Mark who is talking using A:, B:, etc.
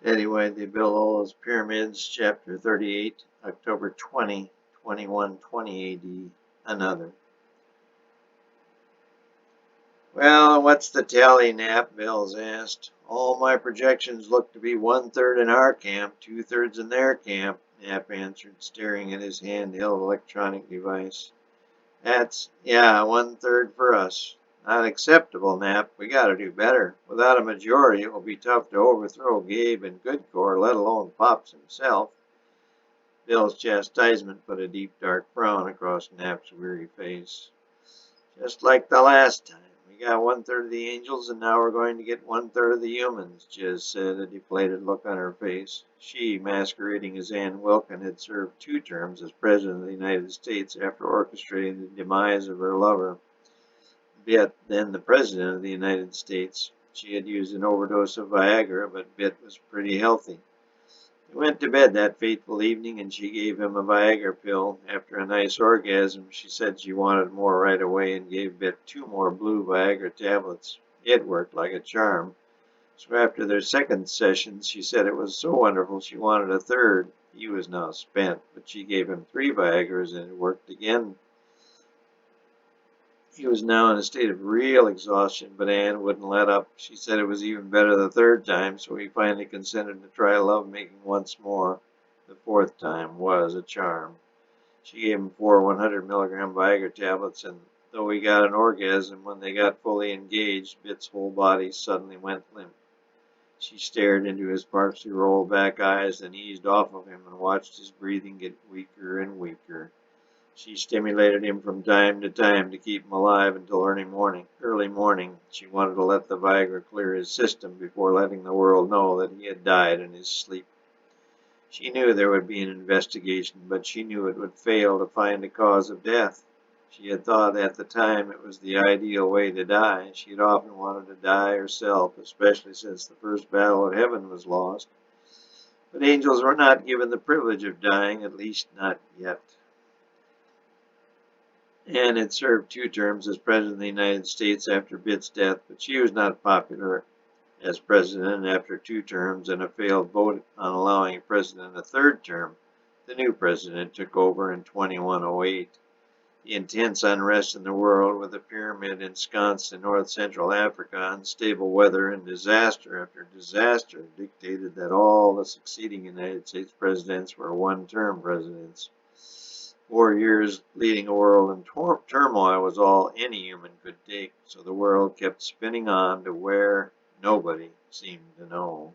A: Anyway, they built all those pyramids, chapter 38, October 20, 2120 AD, another. Well, what's the tally, Knapp? Bells asked. All my projections look to be 1/3 in our camp, 2/3 in their camp, Knapp answered, staring at his handheld electronic device. Yeah, 1/3 for us. Not acceptable, Knapp. We gotta do better. Without a majority, it will be tough to overthrow Gabe and Goodcore, let alone Pops himself. Bill's chastisement put a deep dark frown across Knapp's weary face. Just like the last time. We got 1/3 of the angels, and now we're going to get 1/3 of the humans, Jez said, a deflated look on her face. She, masquerading as Ann Wilkin, had served 2 terms as President of the United States after orchestrating the demise of her lover, Bitt, then the President of the United States. She had used an overdose of Viagra, but Bitt was pretty healthy. He went to bed that fateful evening, and she gave him a Viagra pill. After a nice orgasm, she said she wanted more right away and gave Bitt 2 more blue Viagra tablets. It worked like a charm. So after their second session, she said it was so wonderful she wanted a third. He was now spent, but she gave him 3 Viagras and it worked again. He was now in a state of real exhaustion, but Anne wouldn't let up. She said it was even better the third time, so he finally consented to try love-making once more. The fourth time was a charm. She gave him 4 100-milligram Viagra tablets, and though he got an orgasm when they got fully engaged, Bitt's whole body suddenly went limp. She stared into his partially rolled back eyes, then eased off of him and watched his breathing get weaker and weaker. She stimulated him from time to time to keep him alive until early morning. She wanted to let the Viagra clear his system before letting the world know that he had died in his sleep. She knew there would be an investigation, but she knew it would fail to find the cause of death. She had thought at the time it was the ideal way to die. She had often wanted to die herself, especially since the first battle of heaven was lost. But angels were not given the privilege of dying, at least not yet. Anne had served 2 terms as President of the United States after Bitt's death, but she was not popular as President after 2 terms and a failed vote on allowing a President a 3rd term. The new President took over in 2108. The intense unrest in the world, with the pyramid ensconced in north-central Africa, unstable weather, and disaster after disaster, dictated that all the succeeding United States presidents were 1-term presidents. 4 years leading a world in turmoil was all any human could take, so the world kept spinning on to where nobody seemed to know.